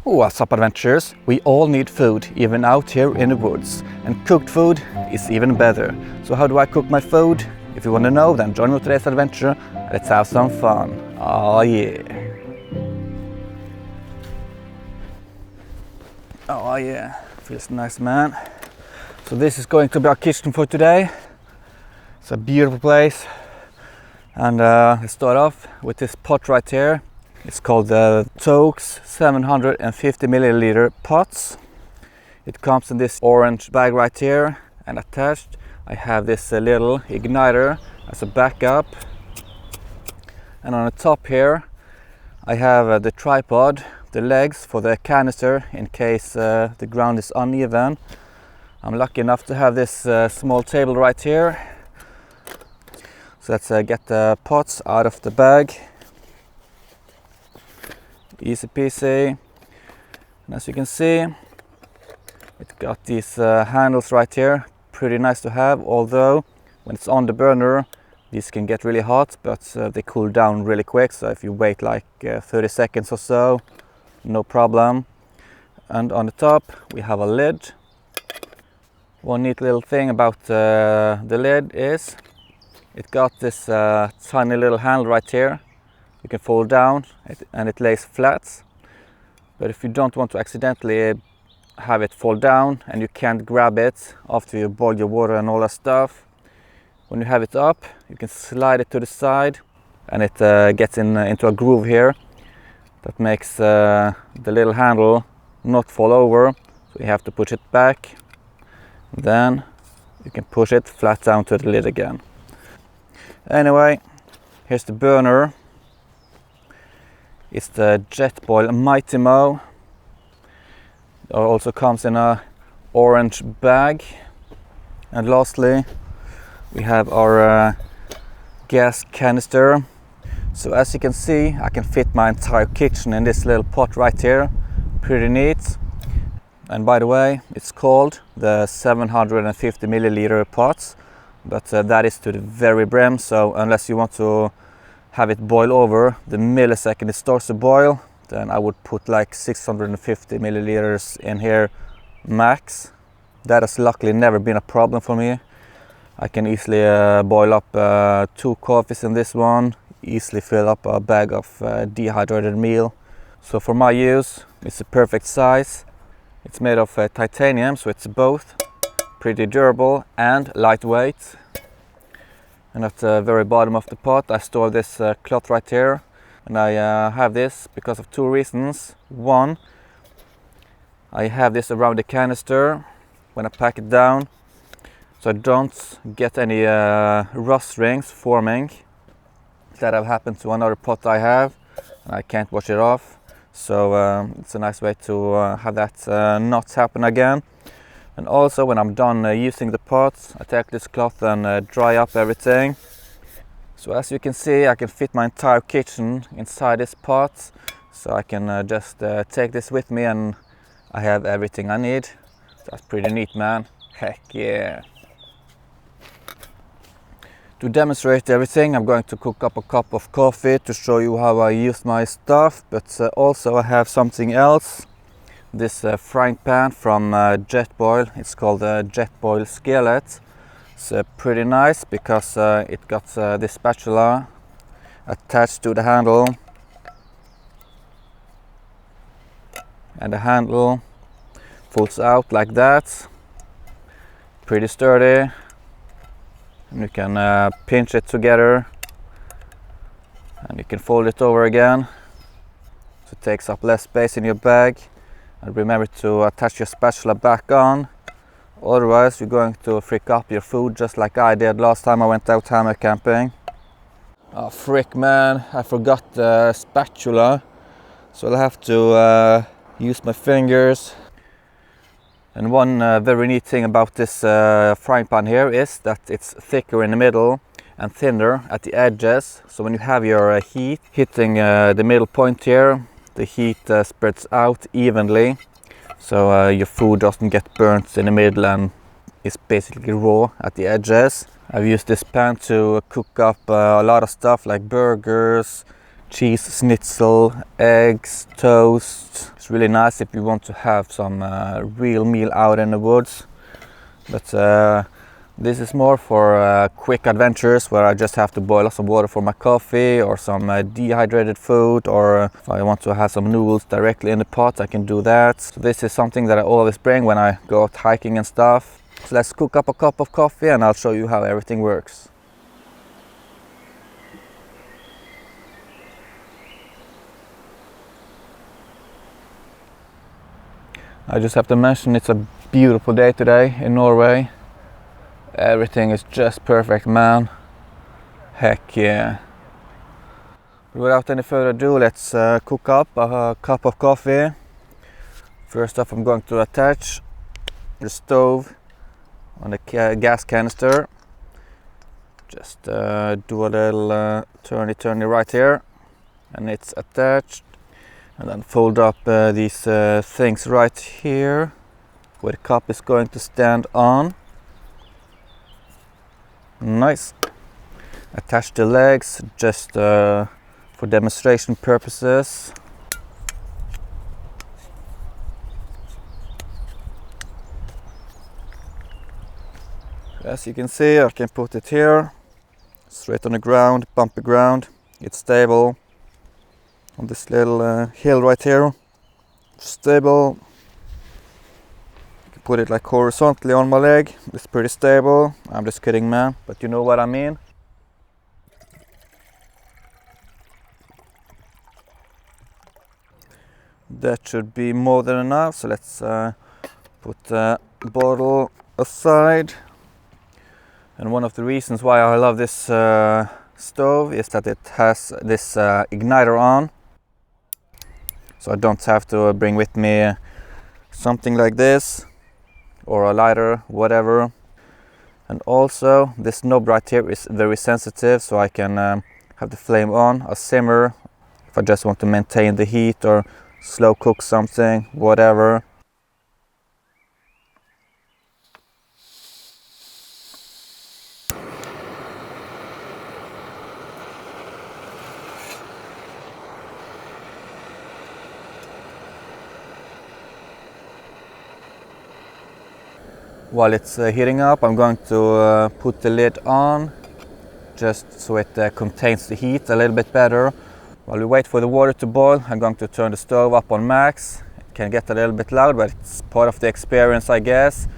What's up, adventurers? We all need food, even out here in the woods. And cooked food is even better. So how do I cook my food? If you want to know, then join me today's adventure. Let's have some fun. Oh yeah. Oh yeah, feels nice, man. So this is going to be our kitchen for today. It's a beautiful place. And let's start off with this pot right here. It's called the Toaks 750 milliliter pots. It comes in this orange bag right here, and attached I have this little igniter as a backup. And on the top here I have the tripod, the legs for the canister in case the ground is uneven. I'm lucky enough to have this small table right here. So let's get the pots out of the bag. Easy peasy. And as you can see, it got these handles right here. Pretty nice to have, although when it's on the burner these can get really hot, but they cool down really quick, so if you wait like 30 seconds or so, no problem. And on the top we have a lid. One neat little thing about the lid is it got this tiny little handle right here. You can fold down and it lays flat. But if you don't want to accidentally have it fall down and you can't grab it after you boil your water and all that stuff, when you have it up, you can slide it to the side and it gets into a groove here that makes the little handle not fall over. So you have to push it back. Then you can push it flat down to the lid again. Anyway, here's the burner. It's the JetBoil MightyMo. It also comes in a orange bag. And lastly, we have our gas canister. So as you can see, I can fit my entire kitchen in this little pot right here. Pretty neat. And by the way, it's called the 750 milliliter pots, but that is to the very brim. So unless you want to have it boil over the millisecond it starts to boil, then I would put like 650 milliliters in here max. That has luckily never been a problem for me. I can easily boil up 2 coffees in this one, easily fill up a bag of dehydrated meal. So for my use, it's a perfect size. It's made of titanium, so it's both pretty durable and lightweight. And at the very bottom of the pot I store this cloth right here, and I have this because of 2 reasons. One, I have this around the canister when I pack it down, so I don't get any rust rings forming that have happened to another pot I have, and I can't wash it off. So it's a nice way to have that not happen again. And also when I'm done using the pots, I take this cloth and dry up everything. So as you can see, I can fit my entire kitchen inside this pot. So I can just take this with me and I have everything I need. That's pretty neat, man. Heck yeah. To demonstrate everything, I'm going to cook up a cup of coffee to show you how I use my stuff. But also I have something else. This frying pan from JetBoil. It's called the JetBoil Skillet. It's pretty nice because it got this spatula attached to the handle, and the handle folds out like that. Pretty sturdy, and you can pinch it together and you can fold it over again, so it takes up less space in your bag. And remember to attach your spatula back on, otherwise you're going to frick up your food just like I did last time I went out hammock camping. Oh frick, man, I forgot the spatula, so I'll have to use my fingers. And one very neat thing about this frying pan here is that it's thicker in the middle and thinner at the edges, so when you have your heat hitting the middle point here, the heat spreads out evenly, so your food doesn't get burnt in the middle and is basically raw at the edges. I've used this pan to cook up a lot of stuff like burgers, cheese schnitzel, eggs, toast, It's really nice if you want to have some real meal out in the woods. But this is more for quick adventures where I just have to boil some water for my coffee or some dehydrated food, or if I want to have some noodles directly in the pot, I can do that. So this is something that I always bring when I go out hiking and stuff. So let's cook up a cup of coffee and I'll show you how everything works. I just have to mention it's a beautiful day today in Norway. Everything is just perfect, man. Heck yeah. Without any further ado, let's cook up a cup of coffee. First off, I'm going to attach the stove on the gas canister. Just do a little turny right here, and it's attached. And then fold up these things right here where the cup is going to stand on. Nice. Attach the legs just for demonstration purposes. As you can see, I can put it here, straight on the ground, bumpy ground. It's stable. On this little hill right here, stable. You can put it like horizontally on my leg. It's pretty stable. I'm just kidding, man, but you know what I mean. That should be more than enough. So let's put the bottle aside. And one of the reasons why I love this stove is that it has this igniter on. So I don't have to bring with me something like this or a lighter, whatever. And also this knob right here is very sensitive, so I can have the flame on, a simmer, if I just want to maintain the heat or slow cook something, whatever. While it's heating up, I'm going to put the lid on, just so it contains the heat a little bit better. While we wait for the water to boil, I'm going to turn the stove up on max. It can get a little bit loud, but it's part of the experience, I guess.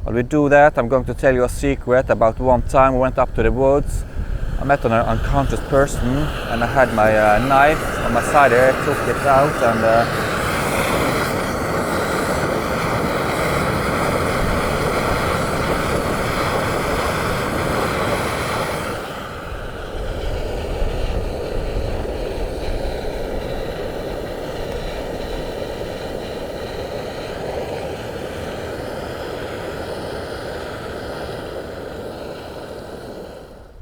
While we do that, I'm going to tell you a secret about one time we went up to the woods. I met an unconscious person and I had my knife on my side here, took it out and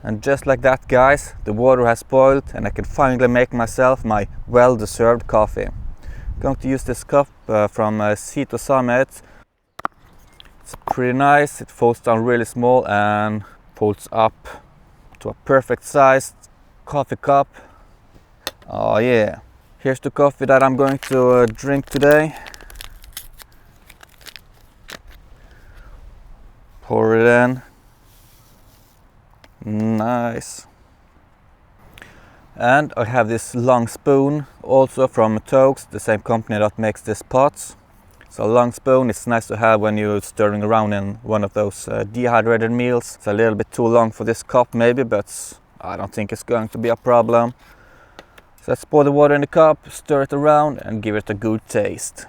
And just like that, guys, the water has boiled and I can finally make myself my well-deserved coffee. I'm going to use this cup from SOTO Summit. It's pretty nice, it folds down really small and folds up to a perfect sized coffee cup. Oh yeah. Here's the coffee that I'm going to drink today. Pour it in. Nice. And I have this long spoon, also from Toaks, the same company that makes this pots. So a long spoon is nice to have when you're stirring around in one of those dehydrated meals. It's a little bit too long for this cup maybe, but I don't think it's going to be a problem. So let's pour the water in the cup, stir it around and give it a good taste.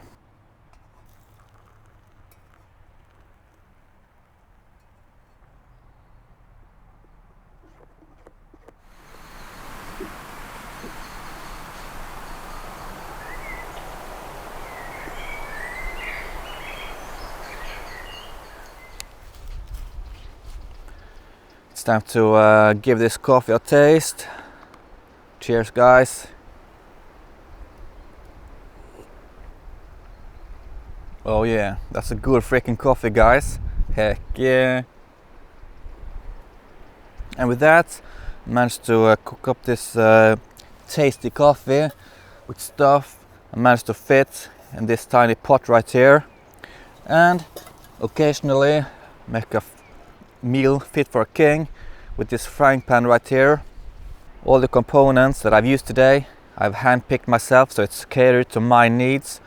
It's time to give this coffee a taste. Cheers, guys. Oh yeah, that's a good freaking coffee, guys. Heck yeah. And with that, I managed to cook up this tasty coffee with stuff I managed to fit in this tiny pot right here, and occasionally make a meal fit for a king with this frying pan right here. All the components that I've used today I've handpicked myself, so it's catered to my needs.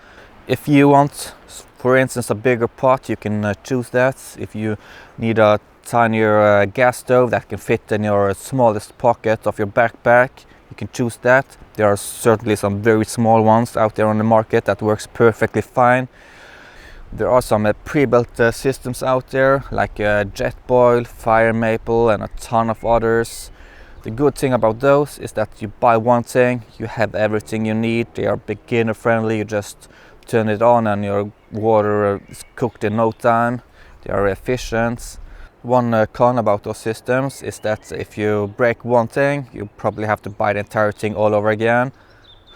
If you want, for instance, a bigger pot, you can choose that. If you need a tinier gas stove that can fit in your smallest pocket of your backpack, you can choose that. There are certainly some very small ones out there on the market that works perfectly fine. There are some pre-built systems out there like JetBoil, Fire Maple and a ton of others. The good thing about those is that you buy one thing, you have everything you need. They are beginner friendly, you just turn it on and your water is cooked in no time. They are efficient. One con about those systems is that if you break one thing, you probably have to buy the entire thing all over again.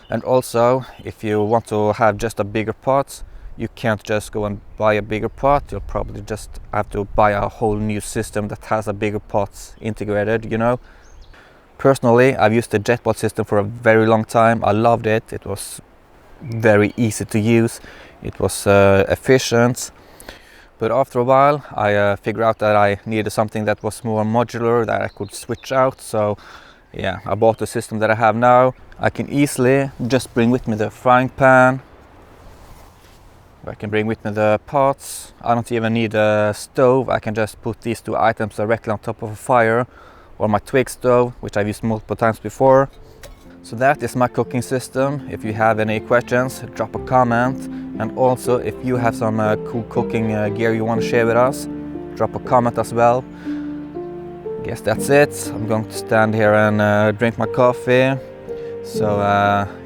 And also, if you want to have just a bigger pot, you can't just go and buy a bigger pot. You'll probably just have to buy a whole new system that has a bigger pot integrated, you know. Personally, I've used the JetBoil system for a very long time. I loved it. It was very easy to use. It was efficient. But after a while, I figured out that I needed something that was more modular, that I could switch out. So yeah, I bought the system that I have now. I can easily just bring with me the frying pan. I can bring with me the pots. I don't even need a stove. I can just put these two items directly on top of a fire, or my Twig stove, which I've used multiple times before. So that is my cooking system. If you have any questions, drop a comment. And also, if you have some cool cooking gear you want to share with us, drop a comment as well. Guess that's it. I'm going to stand here and drink my coffee. So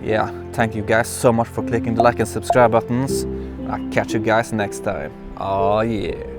yeah, thank you guys so much for clicking the like and subscribe buttons. I'll catch you guys next time. Oh yeah.